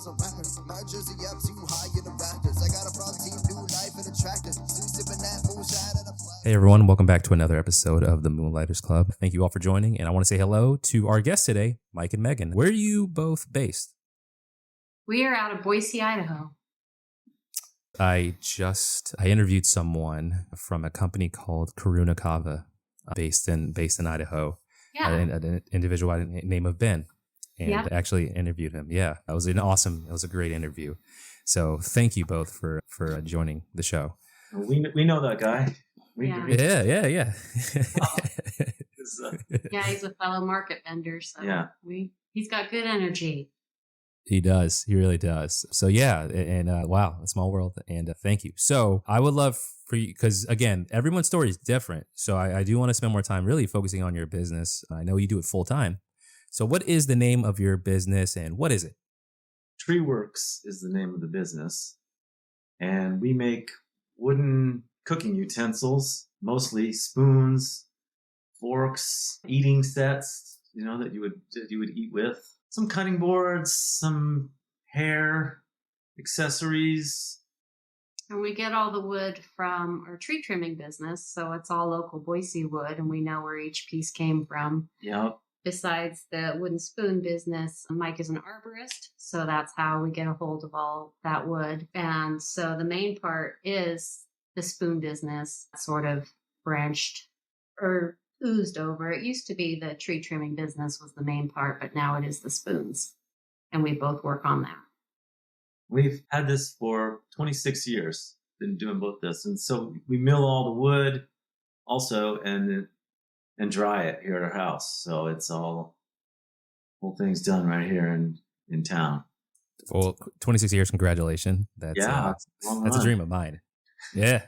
as a rapper. My jersey up too high in the rafters. I got a frog team, new life and a tractor. Still sipping that moonshine and a flag. Hey everyone, welcome back to another episode of the Moonlighters Club. Thank you all for joining, and I want to say hello to our guests today, Mike and Megan. Where are you both based? We are out of Boise, Idaho. I interviewed someone from a company called Karuna Kava, based in Idaho. Yeah. An individual by the name of Ben, and Yep. actually interviewed him. Yeah, it was a great interview. So thank you both for joining the show. We know that guy. Yeah. Yeah. Yeah, he's a fellow market vendor, so Yeah. he's got good energy. He does. He really does. So yeah, and wow, a small world. And thank you. So I would love for you, because again, everyone's story is different. So I do want to spend more time really focusing on your business. I know you do it full time. So what is the name of your business and what is it? Treeworks is the name of the business. And we make wooden cooking utensils, mostly spoons, forks, eating sets, that you would eat with. Some cutting boards, some hair, accessories. And we get all the wood from our tree trimming business, so it's all local Boise wood, and we know where each piece came from. Yep. Besides the wooden spoon business, Mike is an arborist, so that's how we get a hold of all that wood. And so the main part is the spoon business, sort of branched or oozed over. It used to be the tree trimming business was the main part, but now it is the spoons. And we both work on that. We've had this for 26 years, been doing both this. And so we mill all the wood also and dry it here at our house. So it's whole thing's done right here in town. Well, 26 years, congratulations. That's a dream of mine. Yeah.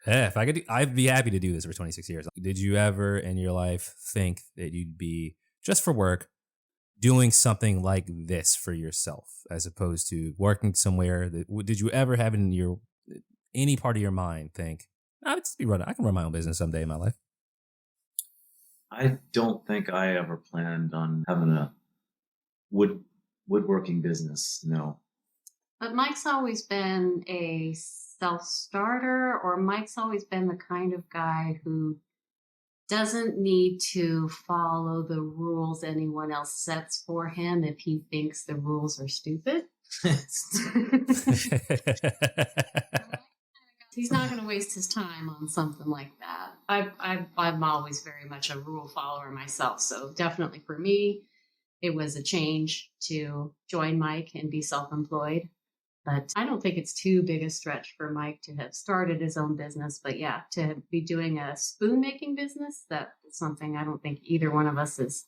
Yeah, if I could, I'd be happy to do this for 26 years. Did you ever in your life think that you'd be, just for work, doing something like this for yourself as opposed to working somewhere? Did you ever have in any part of your mind think, I can run my own business someday in my life? I don't think I ever planned on having a woodworking business. No. But Mike's always been a self-starter, or Mike's always been the kind of guy who doesn't need to follow the rules anyone else sets for him if he thinks the rules are stupid. He's not going to waste his time on something like that. I'm always very much a rule follower myself, so definitely for me, it was a change to join Mike and be self-employed. But I don't think it's too big a stretch for Mike to have started his own business. But yeah, to be doing a spoon making business, that's something I don't think either one of us as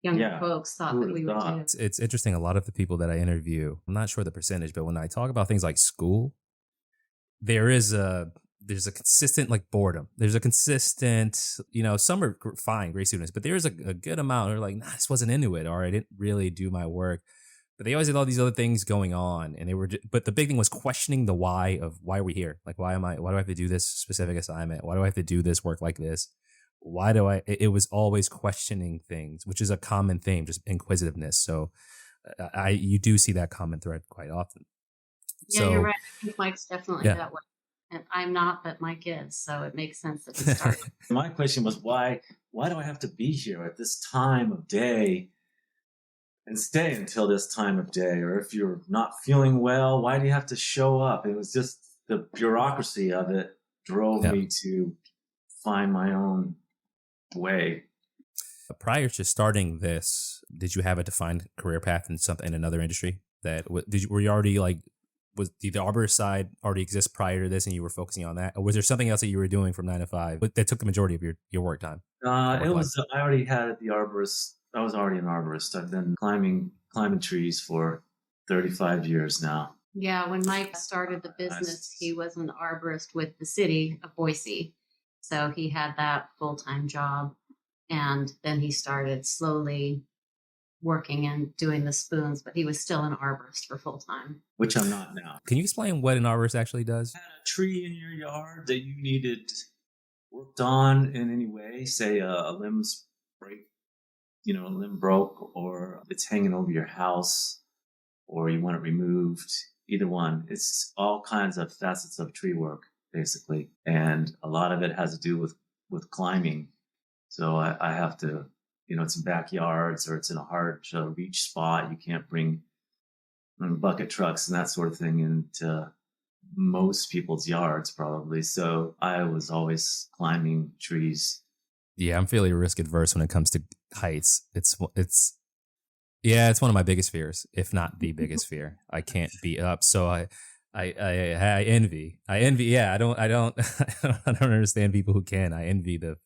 younger folks thought that we would do. It's interesting. A lot of the people that I interview, I'm not sure the percentage, but when I talk about things like school, there's a consistent like boredom. There's a consistent, some are fine, great students, but there's a good amount who are like, nah, I just wasn't into it, or I didn't really do my work. But they always had all these other things going on, and but the big thing was questioning the why of why are we here? Like, why do I have to do this specific assignment? Why do I have to do this work like this? It was always questioning things, which is a common theme, just inquisitiveness. So you do see that common thread quite often. Yeah, so, you're right. I think Mike's definitely that way. And I'm not, but Mike is. So it makes sense that he started. My question was, why do I have to be here at this time of day and stay until this time of day? Or if you're not feeling well, why do you have to show up? It was just the bureaucracy of it drove me to find my own way. Prior to starting this, did you have a defined career path in another industry? Were you already did the arborist side already exist prior to this and you were focusing on that? Or was there something else that you were doing from 9 to 5 that took the majority of your work time? I already had the arborist. I was already an arborist. I've been climbing trees for 35 years now. Yeah, when Mike started the business, he was an arborist with the city of Boise. So he had that full-time job. And then he started slowly working and doing the spoons, but he was still an arborist for full-time. Which I'm not now. Can you explain what an arborist actually does? Had a tree in your yard that you needed worked on in any way, say a limb's break, a limb broke, or it's hanging over your house, or you want it removed, either one. It's all kinds of facets of tree work, basically. And a lot of it has to do with climbing. So I have to, it's in backyards or it's in a hard to reach spot. You can't bring bucket trucks and that sort of thing into most people's yards, probably. So I was always climbing trees. Yeah, I'm fairly risk adverse when it comes to heights. It's one of my biggest fears, if not the biggest fear. I can't be up, so I envy. Yeah, I don't I don't understand people who can. I envy the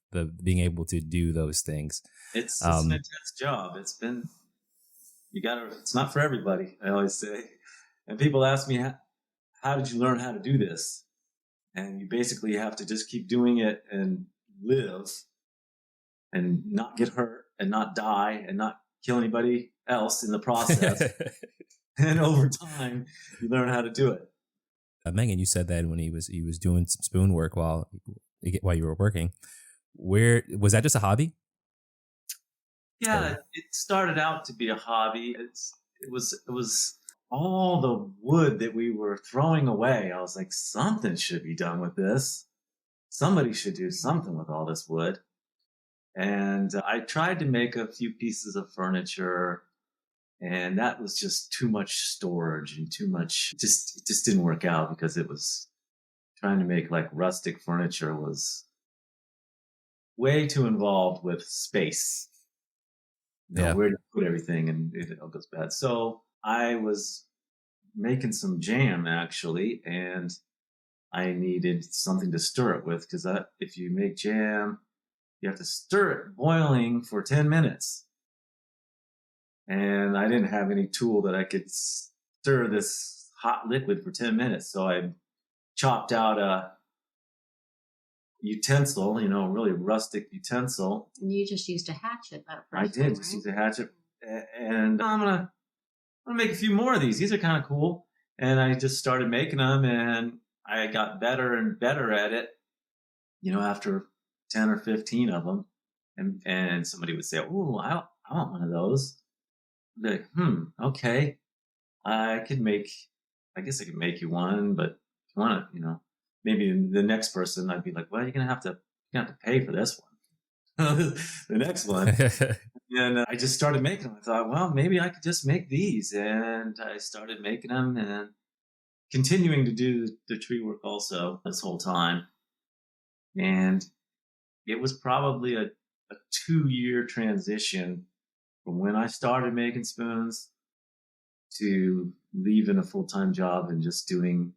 being able to do those things. It's an intense job. It's not for everybody, I always say. And people ask me, how did you learn how to do this? And you basically have to just keep doing it and live and not get hurt and not die and not kill anybody else in the process. And over time, you learn how to do it. Megan, you said that when he was doing some spoon work while you were working. Where was that? Just a hobby? Yeah, it started out to be a hobby. It was all the wood that we were throwing away. I was like, something should be done with this. Somebody should do something with all this wood. And I tried to make a few pieces of furniture, and that was just too much storage and too much. It just didn't work out because it was trying to make like rustic furniture was way too involved with space. Where to put everything, and it all goes bad. So I was making some jam actually, and I needed something to stir it with because if you make jam, you have to stir it boiling for 10 minutes. And I didn't have any tool that I could stir this hot liquid for 10 minutes. So I chopped out a utensil, really rustic utensil. And you just used a hatchet that first I did just use a hatchet. And I'm gonna make a few more of these. These are kind of cool. And I just started making them, and I got better and better at it, after 10 or 15 of them. And somebody would say, "Oh, I want one of those." I'd be like, okay. I guess I could make you one, but if you want to, maybe the next person, I'd be like, well, you're going to have to pay for this one. The next one. And I just started making them. I thought, well, maybe I could just make these. And I started making them and continuing to do the tree work also this whole time. And it was probably a 2-year transition from when I started making spoons to leaving a full-time job and just doing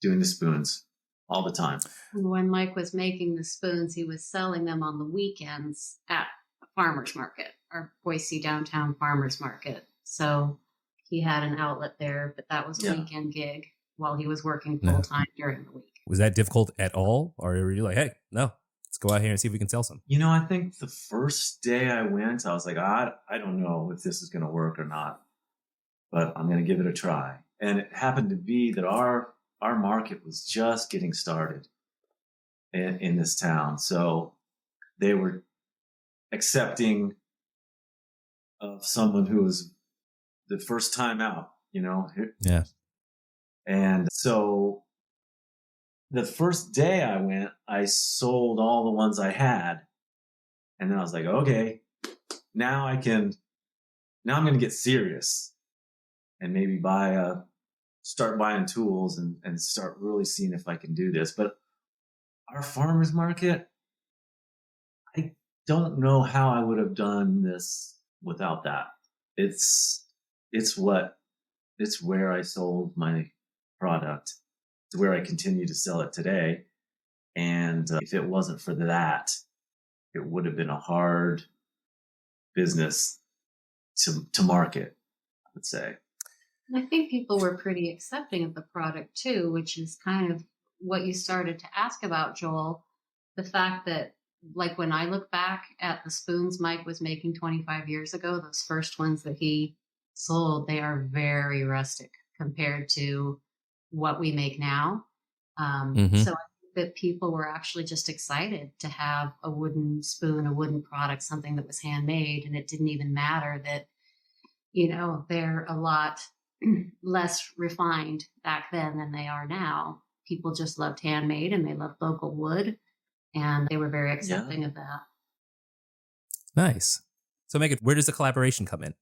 the spoons all the time. When Mike was making the spoons, he was selling them on the weekends at a farmer's market, our Boise downtown farmer's market. So he had an outlet there, but that was a weekend gig while he was working full-time during the week. Was that difficult at all? Or were you like, hey, no, let's go out here and see if we can sell some? I think the first day I went, I was like, I don't know if this is going to work or not, but I'm going to give it a try. And it happened to be that our market was just getting started in this town. So they were accepting of someone who was the first time out, Yeah. And so the first day I went, I sold all the ones I had. And then I was like, okay, now I'm going to get serious and maybe start buying tools and start really seeing if I can do this. But our farmer's market, I don't know how I would have done this without that. It's where I sold my product. It's where I continue to sell it today. And if it wasn't for that, it would have been a hard business to market, I would say. I think people were pretty accepting of the product too, which is kind of what you started to ask about, Joel. The fact that, like, when I look back at the spoons Mike was making 25 years ago, those first ones that he sold, they are very rustic compared to what we make now. So I think that people were actually just excited to have a wooden spoon, a wooden product, something that was handmade. And it didn't even matter that, they're a lot less refined back then than they are now. People just loved handmade and they loved local wood, and they were very accepting of that. Nice. So Megan, where does the collaboration come in?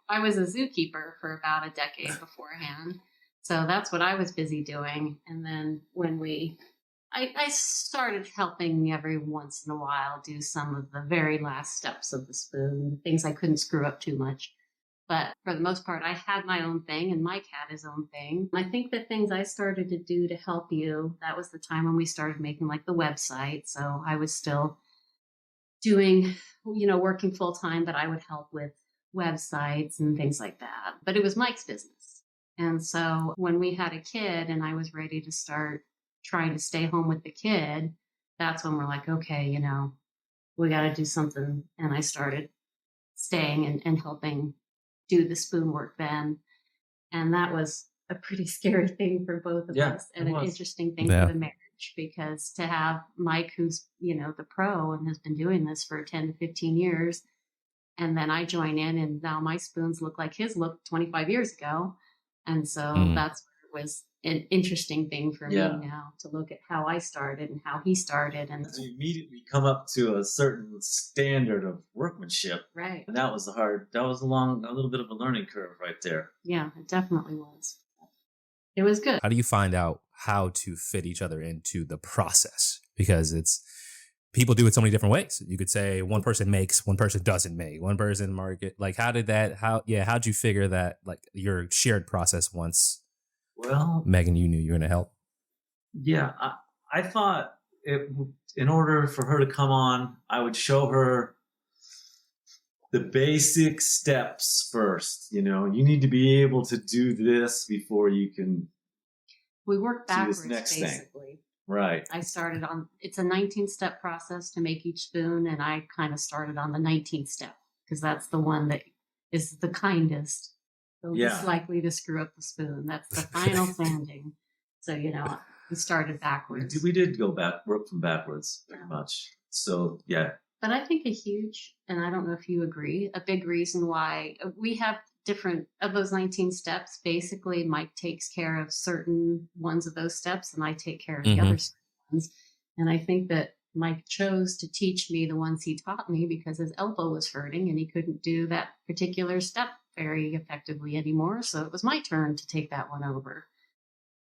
I was a zookeeper for about a decade beforehand. So that's what I was busy doing. And then when I started helping every once in a while do some of the very last steps of the spoon, things I couldn't screw up too much. But for the most part, I had my own thing and Mike had his own thing. I think the things I started to do to help you, that was the time when we started making like the website. So I was still doing, working full time, but I would help with websites and things like that. But it was Mike's business. And so when we had a kid and I was ready to start trying to stay home with the kid, that's when we're like, okay, we got to do something. And I started staying and helping do the spoon work then. And that was a pretty scary thing for both of us and an interesting thing for the marriage, because to have Mike, who's, the pro and has been doing this for 10 to 15 years, and then I join in and now my spoons look like his looked 25 years ago. And so that's where it was an interesting thing for me now to look at how I started and how he started. And you immediately come up to a certain standard of workmanship. Right. And that was a little bit of a learning curve right there. Yeah, it definitely was. It was good. How do you find out how to fit each other into the process? Because people do it so many different ways. You could say one person makes, one person doesn't make, one person market. Like, how'd you figure that, like, your shared process once, Megan, you knew you were going to help? Yeah, I thought in order for her to come on, I would show her the basic steps first. You need to be able to do this before you can. We work backwards, next basically. Thing. Right. I started it's a 19-step process to make each spoon, and I kind of started on the 19th step because that's the one that is the kindest, the least likely to screw up the spoon. That's the final sanding. So, we started backwards. We did work from backwards, pretty much. So, yeah. But I think and I don't know if you agree, a big reason why we have different of those 19 steps. Basically, Mike takes care of certain ones of those steps and I take care of the other ones. And I think that Mike chose to teach me the ones he taught me because his elbow was hurting and he couldn't do that particular step very effectively anymore. So it was my turn to take that one over.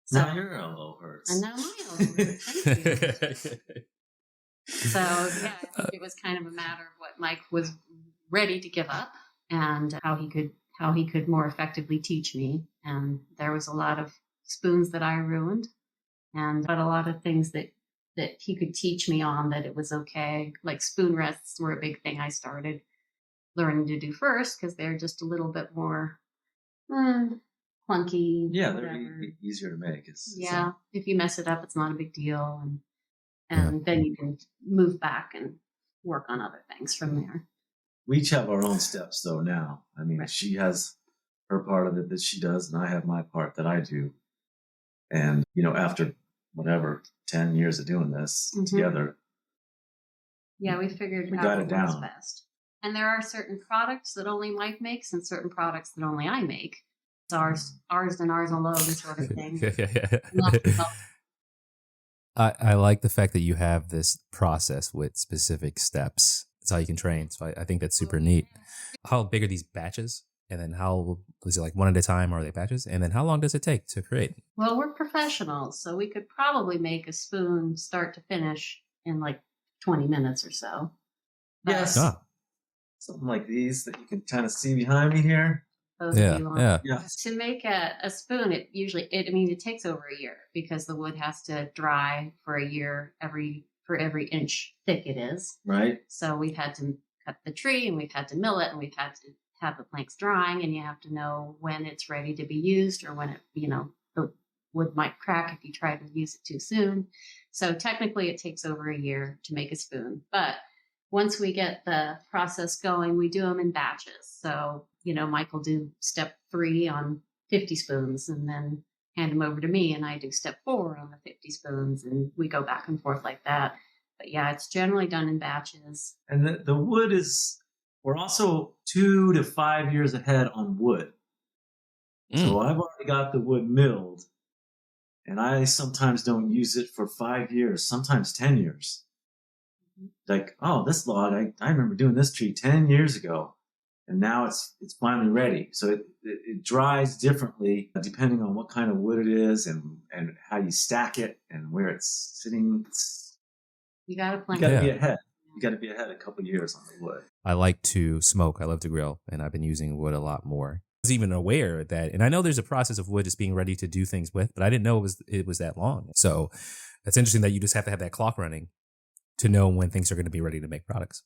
So, now your elbow hurts. And now my elbow hurts. Thank you. So, I think it was kind of a matter of what Mike was ready to give up and how he could more effectively teach me. And there was a lot of spoons that I ruined, but a lot of things that he could teach me on that it was okay. Like spoon rests were a big thing I started learning to do first because they're just a little bit more clunky. Yeah, whatever. They're easier to make. If you mess it up, it's not a big deal. And then you can move back and work on other things from there. We each have our own steps, though, now. I mean, She has her part of it that she does, and I have my part that I do. And, after 10 years of doing this together. Yeah, we figured out what was best. And there are certain products that only Mike makes and certain products that only I make. It's ours and ours alone sort of thing. I like the fact that you have this process with specific steps. That's how you can train. So I think that's super neat. How big are these batches? And then how is it, like one at a time, or are they batches? And then how long does it take to create? Well, we're professionals, so we could probably make a spoon start to finish in like 20 minutes or so. Yes. Something like these that you can kind of see behind me here. Yeah. To make a spoon, it takes over a year because the wood has to dry for a year for every inch thick it is. Right. So we've had to cut the tree and we've had to mill it and we've had to have the planks drying, and you have to know when it's ready to be used or when the wood might crack if you try to use it too soon. So technically it takes over a year to make a spoon. But once we get the process going, we do them in batches. So, Mike will do step 3 on 50 spoons and then hand them over to me, and I do step 4 on the 50 spoons, and we go back and forth like that. But yeah, it's generally done in batches. And the wood we're also 2 to 5 years ahead on wood. So I've already got the wood milled, and I sometimes don't use it for 5 years, sometimes 10 years. Like, oh, this log, I remember doing this tree 10 years ago, and now it's finally ready. So it dries differently depending on what kind of wood it is and how you stack it and where it's sitting. You got to plan. You got to be ahead. You got to be ahead a couple years on the wood. I like to smoke. I love to grill, and I've been using wood a lot more. I was even aware that, and I know there's a process of wood just being ready to do things with, but I didn't know it was that long. So it's interesting that you just have to have that clock running to know when things are going to be ready to make products.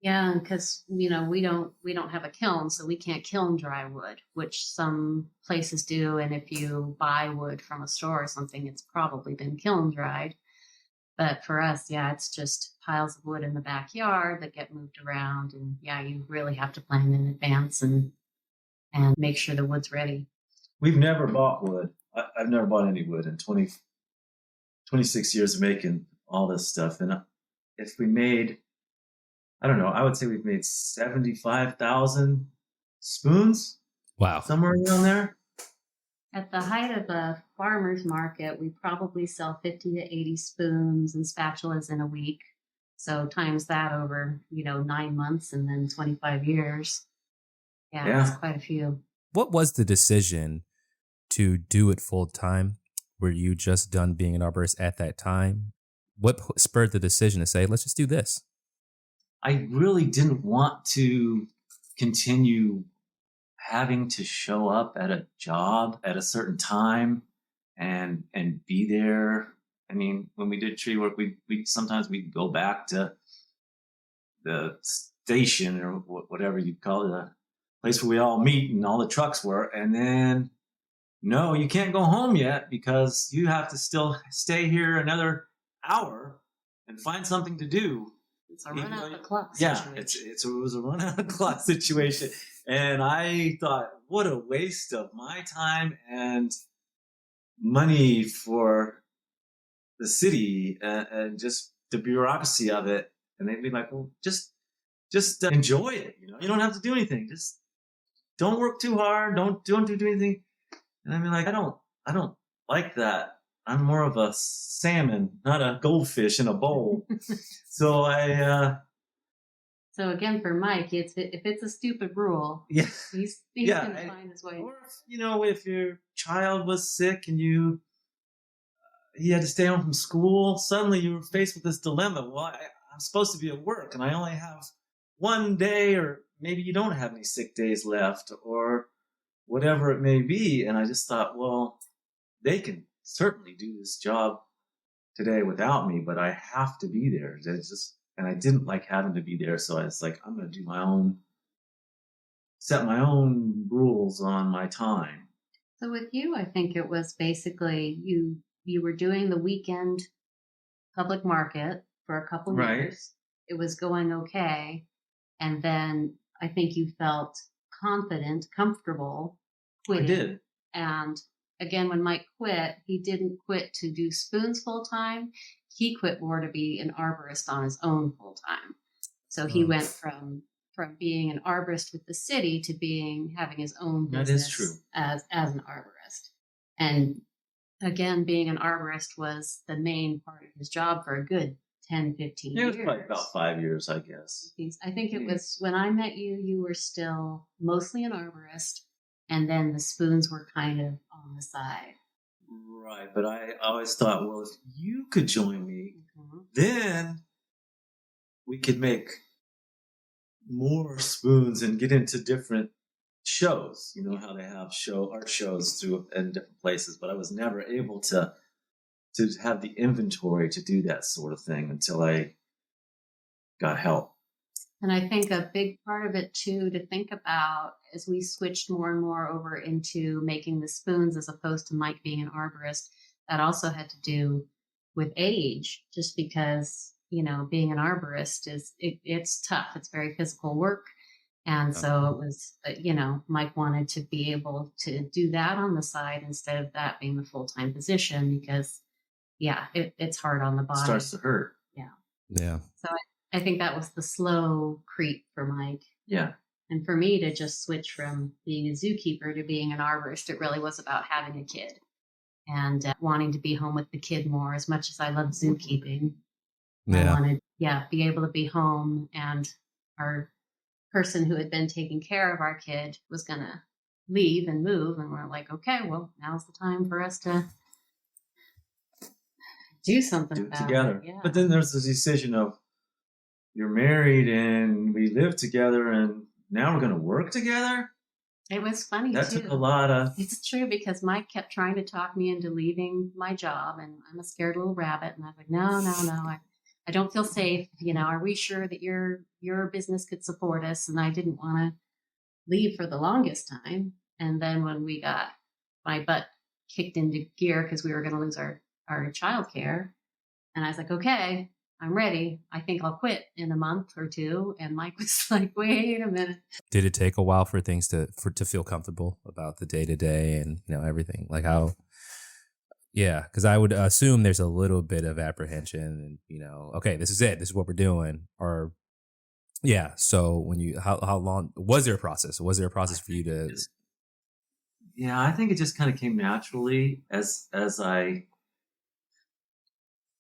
Yeah, because we don't have a kiln, so we can't kiln dry wood, which some places do. And if you buy wood from a store or something, it's probably been kiln dried. But for us, yeah, it's just piles of wood in the backyard that get moved around. And yeah, you really have to plan in advance and make sure the wood's ready. We've never bought wood. I've never bought any wood in 26 years of making all this stuff. And if we made, I don't know, I would say we've made 75,000 spoons. Wow. Somewhere around there. At the height of the farmer's market, we probably sell 50 to 80 spoons and spatulas in a week. So times that over, 9 months and then 25 years. Yeah, that's quite a few. What was the decision to do it full time? Were you just done being an arborist at that time? What spurred the decision to say, let's just do this? I really didn't want to continue having to show up at a job at a certain time and be there. I mean, when we did tree work, we sometimes we'd go back to the station or whatever you'd call it, the place where we all meet and all the trucks were. And then, no, you can't go home yet because you have to still stay here another hour and find something to do. It's a run out the clock situation. Yeah, it was a run out the clock situation. And I thought, what a waste of my time and money for the city and just the bureaucracy of it. And they'd be like, well, just enjoy it. You don't have to do anything. Just don't work too hard. Don't do anything. And I'd be like, I don't like that. I'm more of a salmon, not a goldfish in a bowl. So So again, for Mike, if it's a stupid rule, yeah, he's going to find his way. Or if your child was sick and you had to stay home from school, suddenly you were faced with this dilemma. Well, I'm supposed to be at work and I only have one day, or maybe you don't have any sick days left, or whatever it may be. And I just thought, well, they can certainly do this job today without me, but I have to be there. And I didn't like having to be there. So I was like, I'm going to do set my own rules on my time. So with you, I think it was basically you were doing the weekend public market for a couple of years. It was going okay. And then I think you felt confident, comfortable quitting. I did. And again, when Mike quit, he didn't quit to do spoons full time. He quit more to be an arborist on his own full time. So he went from being an arborist with the city to having his own business. That is true. As an arborist. And again, being an arborist was the main part of his job for a good 10, 15 years. It was probably about 5 years, I guess. I think it was when I met you, you were still mostly an arborist. And then the spoons were kind of on the side. Right. But I always thought, well, if you could join me, then we could make more spoons and get into different shows. You know how they have art shows in different places. But I was never able to have the inventory to do that sort of thing until I got help. And I think a big part of it, too, to think about as we switched more and more over into making the spoons as opposed to Mike being an arborist, that also had to do with age, just because, being an arborist it's tough. It's very physical work. And so it was, Mike wanted to be able to do that on the side instead of that being the full-time position because, it's hard on the body. It starts to hurt. Yeah. Yeah. So I think that was the slow creep for Mike. Yeah. And for me to just switch from being a zookeeper to being an arborist, it really was about having a kid and wanting to be home with the kid more. As much as I love zookeeping, I Yeah. wanted, be able to be home. And our person who had been taking care of our kid was going to leave and move. And we're like, okay, well, now's the time for us to do something Do it about together. it. Yeah. But then there's the decision of you're married and we live together and now we're going to work together. It was funny That too. took a lot of. It's true because Mike kept trying to talk me into leaving my job, and I'm a scared little rabbit. And I was like, no, I don't feel safe. Are we sure that your business could support us? And I didn't want to leave for the longest time. And then when we got my butt kicked into gear because we were going to lose our childcare, and I was like, okay, I'm ready. I think I'll quit in a month or two. And Mike was like, wait a minute. Did it take a while for things to feel comfortable about the day to day and everything? Like how? Yeah, because I would assume there's a little bit of apprehension and okay, this is it. This is what we're doing. Or yeah. So when you how long was there a process? Was there a process for you to? Yeah, I think it just kind of came naturally as I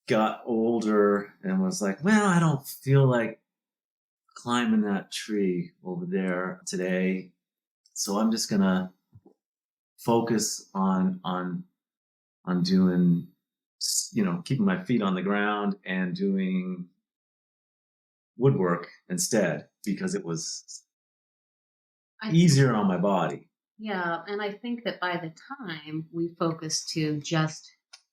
got older and was like, well, I don't feel like climbing that tree over there today, so I'm just gonna focus on doing, keeping my feet on the ground and doing woodwork instead because it was easier on my body. Yeah, and I think that by the time we focused to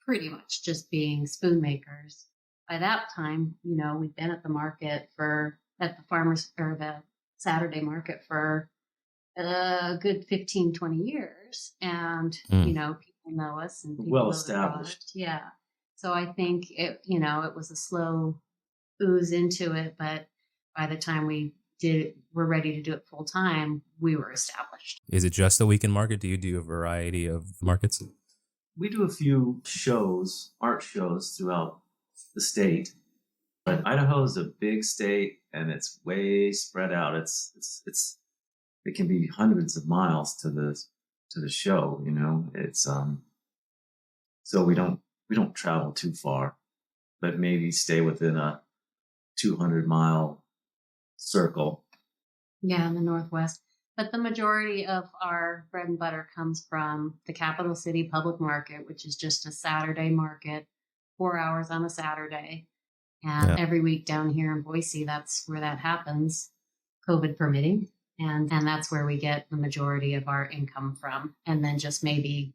pretty much just being spoon makers, by that time, we'd been at the farmers or the Saturday market for a good 15, 20 years. And, people know us and people Well know established. The product. Yeah. So I think it was a slow ooze into it, but by the time we're ready to do it full time, we were established. Is it just the weekend market? Do you do a variety of markets? We do a few art shows throughout the state, but Idaho is a big state and it's way spread out. It can be hundreds of miles to the show. It's so we don't travel too far, but maybe stay within a 200-mile circle. Yeah, in the Northwest. But the majority of our bread and butter comes from the Capital City Public Market, which is just a Saturday market, 4 hours on a Saturday. And every week down here in Boise, that's where that happens, COVID permitting. And that's where we get the majority of our income from. And then just maybe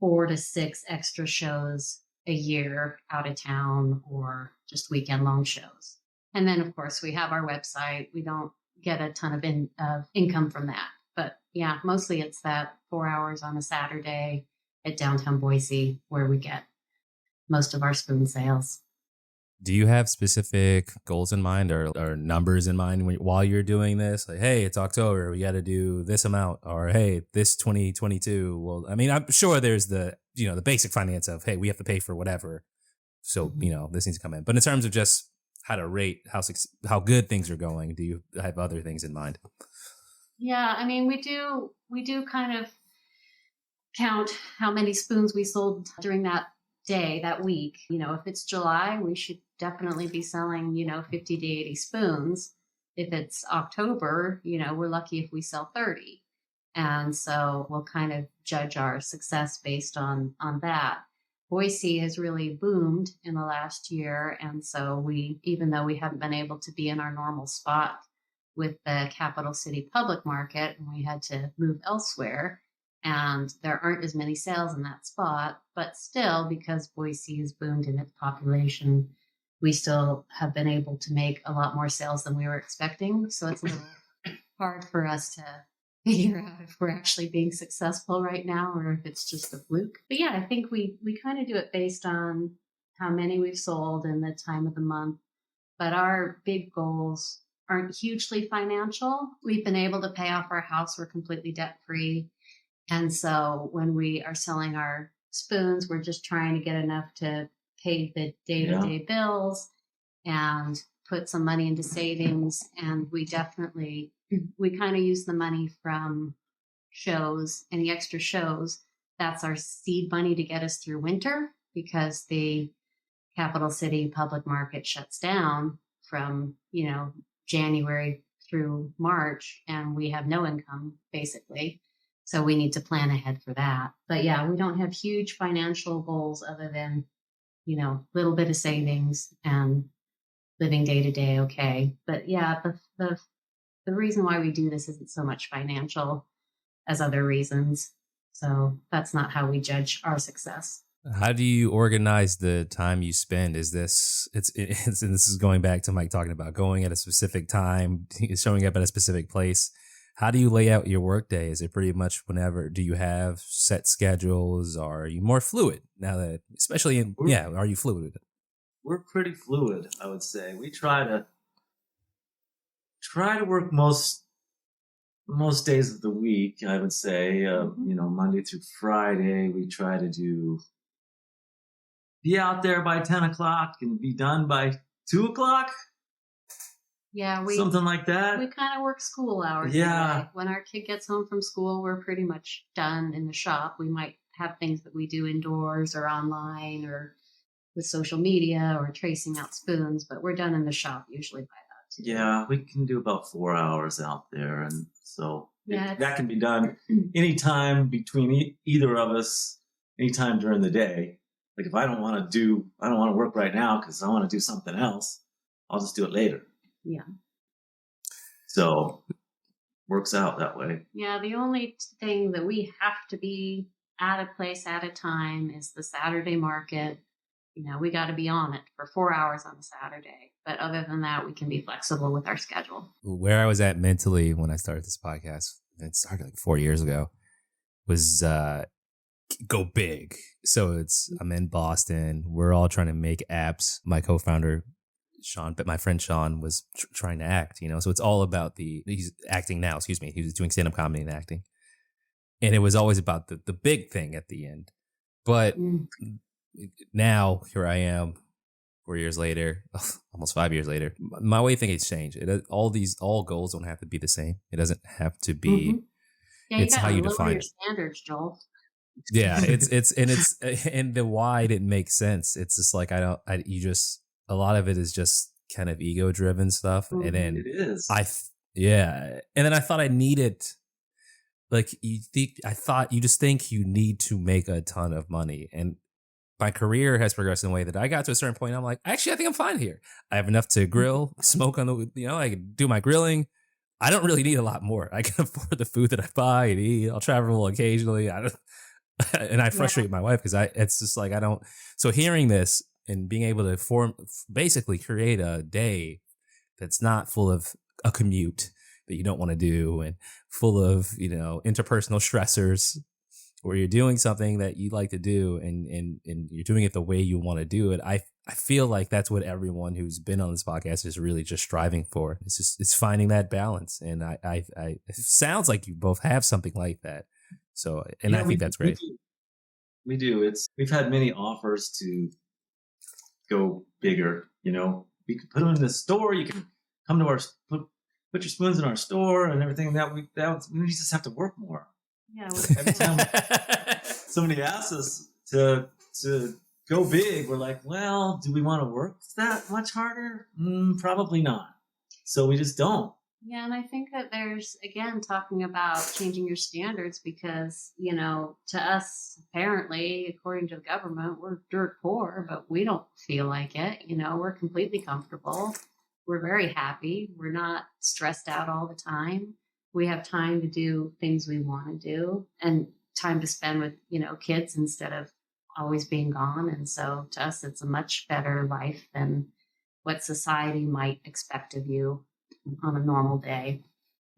4 to 6 extra shows a year out of town or just weekend long shows. And then, of course, we have our website. We don't get a ton of income from that. But yeah, mostly it's that 4 hours on a Saturday at downtown Boise where we get most of our spoon sales. Do you have specific goals in mind or numbers in mind while you're doing this? Like, hey, it's October, we got to do this amount, or hey, this 2022. Well, I mean, I'm sure there's the the basic finance of hey, we have to pay for whatever, so this needs to come in. But in terms of just how to rate how good things are going, do you have other things in mind? Yeah, I mean, we do kind of count how many spoons we sold during that day, that week. If it's July, we should definitely be selling 50 to 80 spoons. If it's October, we're lucky if we sell 30. And so we'll kind of judge our success based on that. Boise has really boomed in the last year. And so even though we haven't been able to be in our normal spot with the Capital City Public Market, and we had to move elsewhere, and there aren't as many sales in that spot, but still, because Boise has boomed in its population, we still have been able to make a lot more sales than we were expecting. So it's a little hard for us to figure out if we're actually being successful right now or if it's just a fluke. But yeah, I think we kind of do it based on how many we've sold and the time of the month. But our big goals aren't hugely financial. We've been able to pay off our house. We're completely debt free. And so when we are selling our spoons, we're just trying to get enough to pay the day-to-day bills and put some money into savings, and we kind of use the money from shows, any extra shows. That's our seed money to get us through winter, because the capital city public market shuts down from, January through March, and we have no income basically. So we need to plan ahead for that. But yeah, we don't have huge financial goals other than, little bit of savings and living day to day. Okay. But yeah, the reason why we do this isn't so much financial as other reasons. So that's not how we judge our success. How do you organize the time you spend? Is this and this is going back to Mike talking about going at a specific time, showing up at a specific place. How do you lay out your workday? Is it pretty much whenever? Do you have set schedules? Or are you more fluid now that, especially are you fluid with it? We're pretty fluid, I would say. We try to work most days of the week, I would say. Monday through Friday, we try to be out there by 10 o'clock and be done by 2 o'clock. Yeah, something like that. We kind of work school hours. Yeah. Anyway. When our kid gets home from school, we're pretty much done in the shop. We might have things that we do indoors or online or with social media or tracing out spoons, but we're done in the shop usually by that too. Yeah, we can do about 4 hours out there, and so that can be done anytime between either of us, anytime during the day. Like if I don't want to work right now because I want to do something else, I'll just do it later. Yeah. So works out that way. Yeah, the only thing that we have to be at a place at a time is the Saturday market. We got to be on it for 4 hours on a Saturday. But other than that, we can be flexible with our schedule. Where I was at mentally when I started this podcast, it started like 4 years ago, was go big. So I'm in Boston. We're all trying to make apps. My co-founder, Sean, but my friend Sean was trying to act, so it's all about he's acting now, excuse me. He was doing stand-up comedy and acting. And it was always about the big thing at the end. But now here I am 4 years later, almost 5 years later. My way of thinking has changed. All goals don't have to be the same. It doesn't have to be, it's how you define your it. Standards, Joel. Yeah, and the why didn't make sense. It's just like, a lot of it is just kind of ego driven stuff. And then it is. And then I thought I needed, like, I thought you just think you need to make a ton of money. And my career has progressed in a way that I got to a certain point. I'm like, actually, I think I'm fine here. I have enough to grill, smoke on I can do my grilling. I don't really need a lot more. I can afford the food that I buy and eat. I'll travel occasionally. And I frustrate my wife because it's just like, I don't. So hearing this and being able to basically create a day that's not full of a commute that you don't want to do and full of, interpersonal stressors, where you're doing something that you like to do and you're doing it the way you want to do it. I feel like that's what everyone who's been on this podcast is really just striving for. It's finding that balance. And it sounds like you both have something like that. So, I think that's great. We do. We've had many offers to go bigger. We could put them in the store. You can come to put your spoons in our store and everything. We just have to work more. Yeah. Every time somebody asks us to go big, we're like, well, do we want to work that much harder? Probably not. So we just don't. Yeah, and I think that there's, again, talking about changing your standards because, to us, apparently, according to the government, we're dirt poor, but we don't feel like it. We're completely comfortable. We're very happy. We're not stressed out all the time. We have time to do things we want to do and time to spend with, kids instead of always being gone. And so to us, it's a much better life than what society might expect of you on a normal day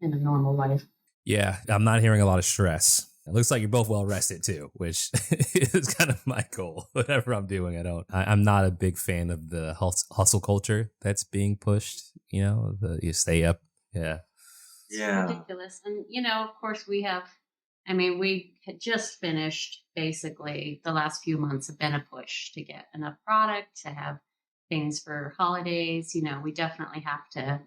in a normal life. Yeah, I'm not hearing a lot of stress. It looks like you're both well rested too, which is kind of my goal. Whatever I'm doing, I'm not a big fan of the hustle culture that's being pushed. You stay up. Yeah. Yeah. It's ridiculous. And, of course we had just finished basically the last few months have been a push to get enough product, to have things for holidays. We definitely have to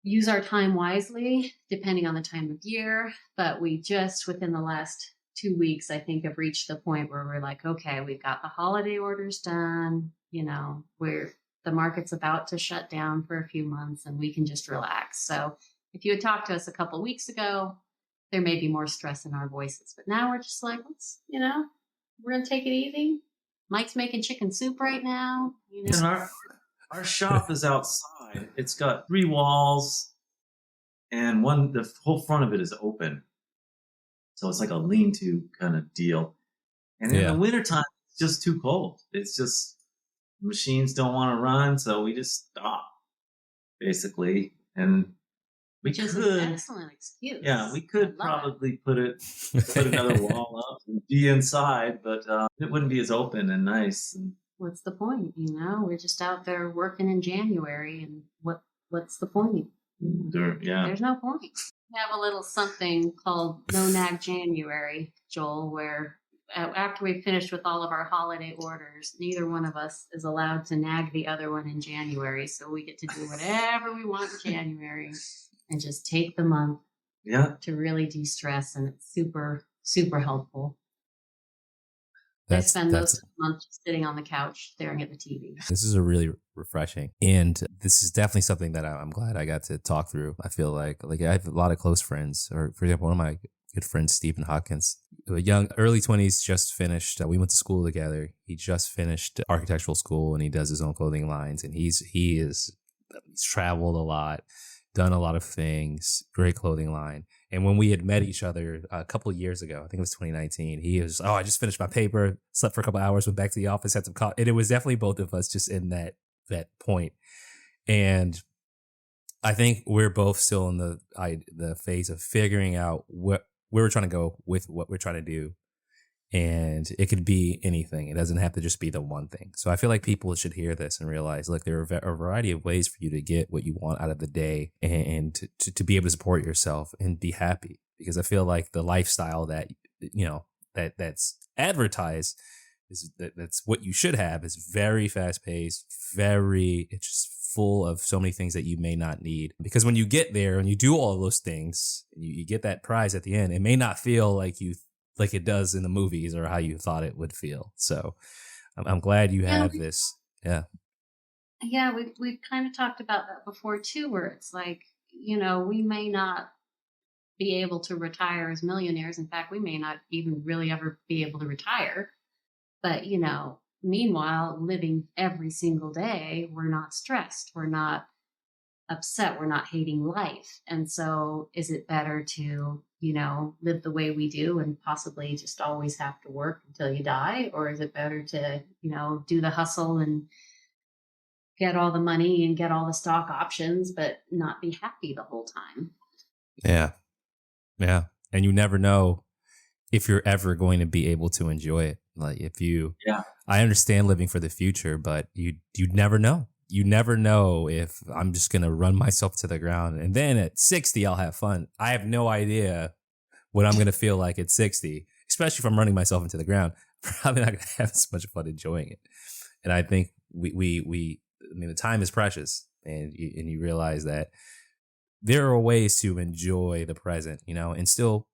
use our time wisely depending on the time of year. But we just within the last 2 weeks, I think, have reached the point where we're like, okay, we've got the holiday orders done. The market's about to shut down for a few months and we can just relax. So if you had talked to us a couple of weeks ago, there may be more stress in our voices. But now we're just like, we're going to take it easy. Mike's making chicken soup right now. And our shop is outside. It's got 3 walls, and the whole front of it is open. So it's like a lean-to kind of deal. And in the wintertime, it's just too cold. It's just machines don't want to run, so we just stop, basically. And we Which is could, an excellent excuse. yeah, we could probably put another wall up and be inside, but it wouldn't be as open and nice. And what's the point? We're just out there working in January, and what's the point? There's no point. We have a little something called No Nag January, Joel, where after we've finished with all of our holiday orders, neither one of us is allowed to nag the other one in January. So we get to do whatever we want in January and just take the month to really de-stress. And it's super, super helpful. I spend most of the month just sitting on the couch staring at the TV. This is a really refreshing. And this is definitely something that I'm glad I got to talk through. I feel like I have a lot of close friends. Or for example, one of my good friends, Stephen Hawkins, early 20s, just finished. We went to school together. He just finished architectural school and he does his own clothing lines. And he's traveled a lot, done a lot of things, great clothing line. And when we had met each other a couple of years ago, I think it was 2019, he was, I just finished my paper, slept for a couple of hours, went back to the office, had some coffee. And it was definitely both of us just in that point. And I think we're both still in the phase of figuring out where we're trying to go with what we're trying to do. And it could be anything. It doesn't have to just be the one thing. So I feel like people should hear this and realize, look, there are a variety of ways for you to get what you want out of the day and to be able to support yourself and be happy. Because I feel like the lifestyle that, that's advertised that's what you should have is very fast paced, it's just full of so many things that you may not need. Because when you get there and you do all of those things, you get that prize at the end, it may not feel like it does in the movies or how you thought it would feel. So I'm glad you have this. Yeah. Yeah. We've kind of talked about that before too, where it's like, we may not be able to retire as millionaires. In fact, we may not even really ever be able to retire. But, meanwhile, living every single day, we're not stressed. We're not upset. We're not hating life. And so is it better to, live the way we do and possibly just always have to work until you die? Or is it better to, do the hustle and get all the money and get all the stock options, but not be happy the whole time? Yeah. Yeah. And you never know if you're ever going to be able to enjoy it. Like I understand living for the future, but you never know. You never know if I'm just going to run myself to the ground. And then at 60, I'll have fun. I have no idea what I'm going to feel like at 60, especially if I'm running myself into the ground. Probably not going to have as much fun enjoying it. And I think the time is precious, and you realize that there are ways to enjoy the present, and still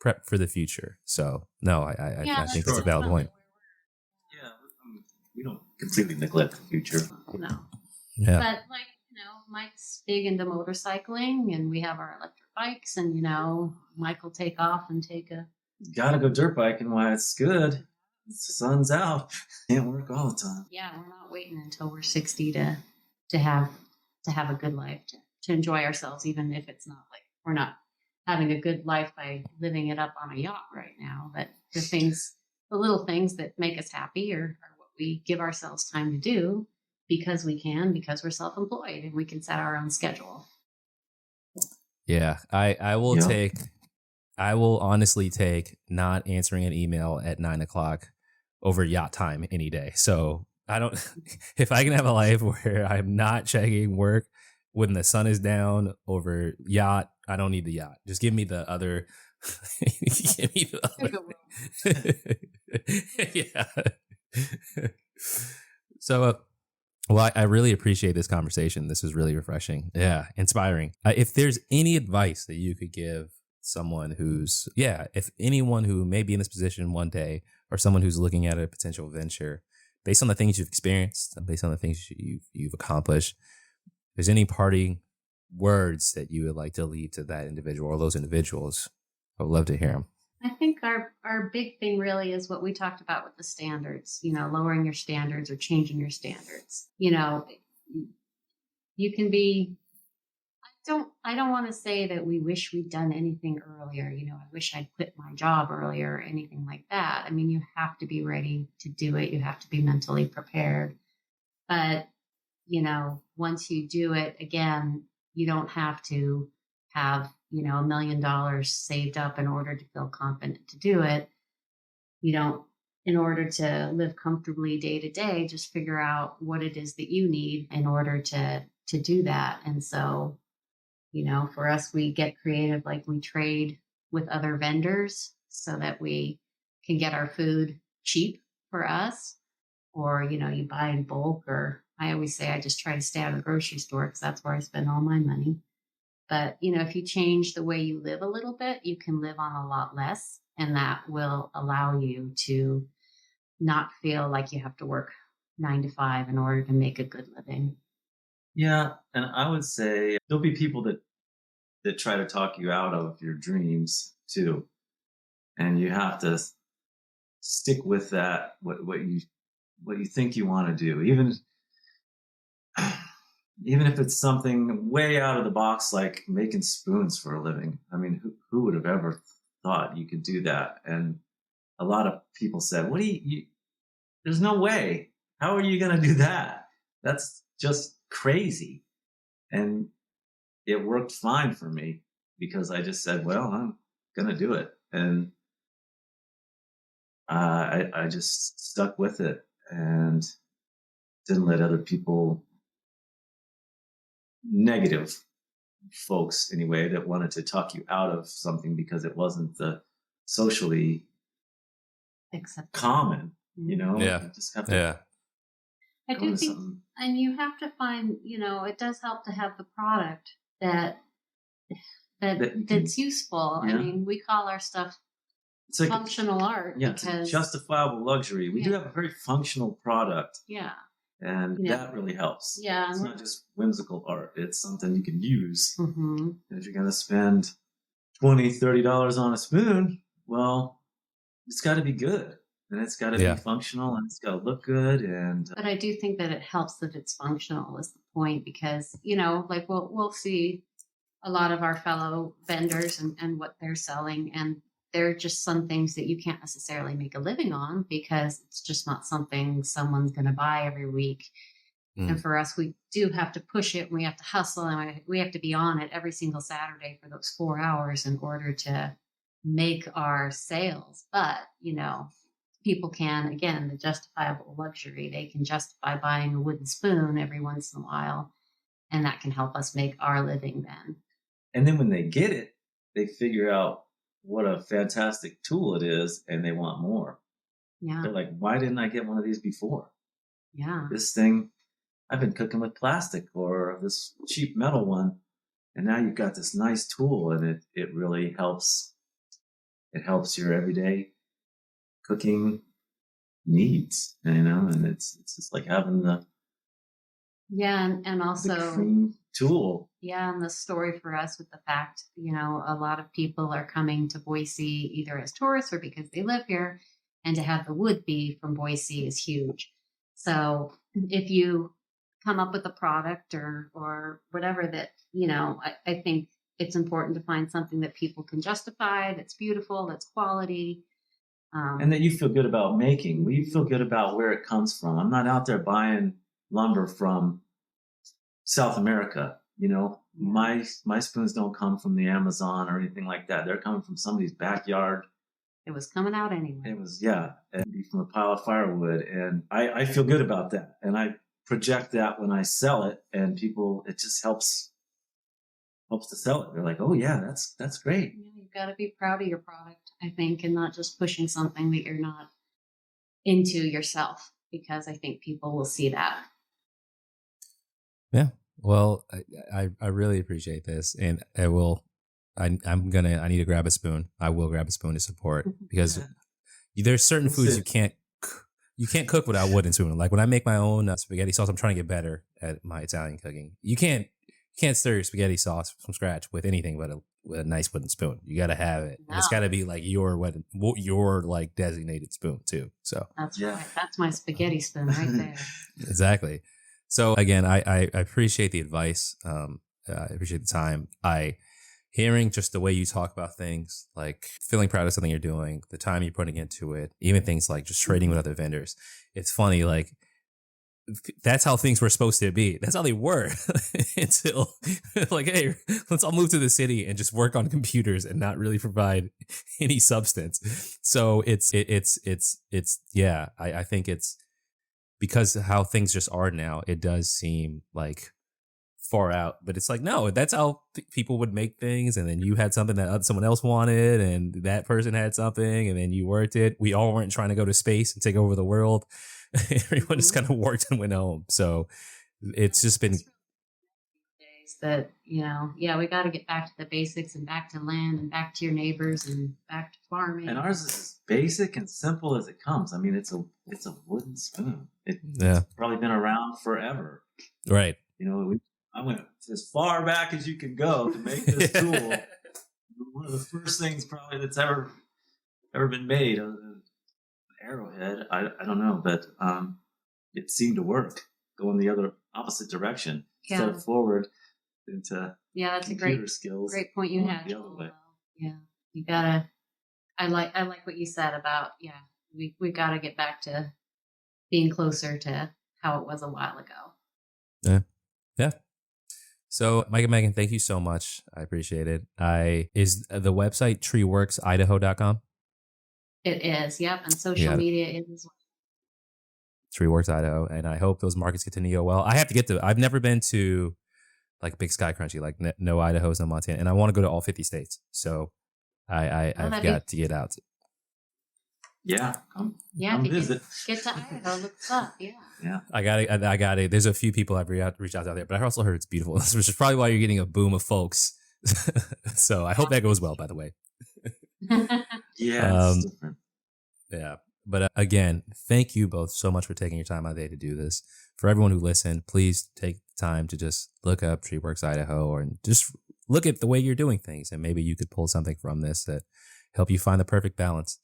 prep for the future. So no, I think that's a valid point. Yeah, we don't completely neglect the future. No. Yeah. But Mike's big into motorcycling, and we have our electric bikes, and Mike will take off and Gotta go dirt biking while it's good. The sun's out. Can't work all the time. Yeah, we're not waiting until we're 60 to have a good life, to enjoy ourselves, even if it's not like we're not having a good life by living it up on a yacht right now. But the little things that make us happy are what we give ourselves time to do because we're self-employed and we can set our own schedule. Yeah, I will honestly take not answering an email at 9:00 over yacht time any day. So if I can have a life where I'm not checking work when the sun is down over yacht, I don't need the yacht. Just give me the other. Give me the other. Yeah. So Well, I really appreciate this conversation. This is really refreshing. Yeah, inspiring. If there's any advice that you could give someone who's, if anyone who may be in this position one day, or someone who's looking at a potential venture, based on the things you've experienced, based on the things you've accomplished, if there's any parting words that you would like to leave to that individual or those individuals, I would love to hear them. I think our big thing really is what we talked about with the standards, lowering your standards or changing your standards. You can be, I don't want to say that we wish we'd done anything earlier. I wish I'd quit my job earlier or anything like that. I mean, you have to be ready to do it. You have to be mentally prepared. But, once you do it, again, you don't have to have, $1 million saved up in order to feel confident to do it. In order to live comfortably day to day, just figure out what it is that you need in order to do that. And so, for us, we get creative, like we trade with other vendors so that we can get our food cheap for us. Or, you buy in bulk, or I always say I just try to stay out of the grocery store because that's where I spend all my money. But, if you change the way you live a little bit, you can live on a lot less. And that will allow you to not feel like you have to work 9 to 5 in order to make a good living. Yeah. And I would say there'll be people that try to talk you out of your dreams too. And you have to stick with that, what you think you want to do. Even if it's something way out of the box, like making spoons for a living. I mean, who would have ever thought you could do that? And a lot of people said, what do you there's no way. How are you going to do that? That's just crazy. And it worked fine for me because I just said, well, I'm going to do it. And I just stuck with it and didn't let other people, negative folks anyway, that wanted to talk you out of something because it wasn't the socially common, Yeah. You just have to I do think, and you have to find, it does help to have the product that's useful. Yeah. I mean, we call our stuff it's like functional art. Yeah, because, it's a justifiable luxury. We do have a very functional product. Yeah. And that really helps. Yeah. It's not just whimsical art. It's something you can use. Mm-hmm. And if you're going to spend $20, $30 on a spoon, well, it's got to be good. And it's got to be functional, and it's got to look good. But I do think that it helps that it's functional is the point, because, like we'll see a lot of our fellow vendors and what they're selling, and they're just some things that you can't necessarily make a living on because it's just not something someone's going to buy every week. And for us, we do have to push it, and we have to hustle, and we have to be on it every single Saturday for those 4 hours in order to make our sales. But, people can, again, the justifiable luxury, they can justify buying a wooden spoon every once in a while, and that can help us make our living then. And then when they get it, they figure out what a fantastic tool it is, and they want more. Yeah. They're like, why didn't I get one of these before? Yeah. This thing, I've been cooking with plastic or this cheap metal one, and now you've got this nice tool, and it really helps. It helps your everyday cooking needs, and it's just like having the and also the cream tool. Yeah, and the story for us with the fact, a lot of people are coming to Boise either as tourists or because they live here, and to have the wood be from Boise is huge. So if you come up with a product or whatever that, I think it's important to find something that people can justify, that's beautiful, that's quality. And that you feel good about making. We feel good about where it comes from. I'm not out there buying lumber from South America. My spoons don't come from the Amazon or anything like that. They're coming from somebody's backyard. It was coming out anyway. It was, and be from a pile of firewood. And I feel good about that. And I project that when I sell it, and people, it just helps to sell it. They're like, oh yeah, that's great. Yeah, you've got to be proud of your product, I think, and not just pushing something that you're not into yourself, because I think people will see that. Yeah. Well, I really appreciate this, and I need to grab a spoon. I will grab a spoon to support, because there's certain foods you can't cook without wooden spoon. Like when I make my own spaghetti sauce, I'm trying to get better at my Italian cooking. You can't stir your spaghetti sauce from scratch with anything but a nice wooden spoon. You got to have it. And it's got to be like your like designated spoon too. So that's right. That's my spaghetti spoon right there. Exactly. So again, I appreciate the advice. I appreciate the time. Hearing just the way you talk about things, like feeling proud of something you're doing, the time you're putting into it, even things like just trading with other vendors. It's funny, like that's how things were supposed to be. That's how they were until like, hey, let's all move to the city and just work on computers and not really provide any substance. So I think it's because of how things just are now. It does seem like far out, but it's like, no, that's how people would make things. And then you had something that someone else wanted, and that person had something, and then you worked it. We all weren't trying to go to space and take over the world. Everyone just kind of worked and went home. So it's just been that, we got to get back to the basics and back to land and back to your neighbors and back to farming. And ours is as basic and simple as it comes. I mean, it's a wooden spoon. It's probably been around forever. Right. I went as far back as you can go to make this tool. One of the first things probably that's ever been made. An arrowhead. I don't know, but it seemed to work. Go in the other opposite direction instead of forward into that's a great skills. Great point you had. Yeah, you gotta. I like what you said about we gotta get back to being closer to how it was a while ago. Yeah. So, Mike and Megan, thank you so much. I appreciate it. Is the website treeworksidaho.com? It is, yep. And social media is as well. Treeworks Idaho. And I hope those markets continue to go well. I've never been to like Big Sky Crunchy, like no Idaho's, no Montana. And I want to go to all 50 states. So I've got to get out. Yeah. Come visit. Get to Idaho, look up. Yeah. I got it. There's a few people I've reached out there, but I also heard it's beautiful, which is probably why you're getting a boom of folks. So I hope that goes well, by the way. Yeah. It's different. Yeah. But again, thank you both so much for taking your time out of the day to do this. For everyone who listened, please take the time to just look up Treeworks Idaho, or just look at the way you're doing things, and maybe you could pull something from this that help you find the perfect balance.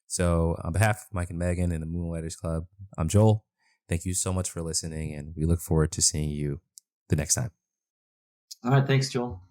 So on behalf of Mike and Megan and the Moonlighters Club, I'm Joel. Thank you so much for listening, and we look forward to seeing you the next time. All right. Thanks, Joel.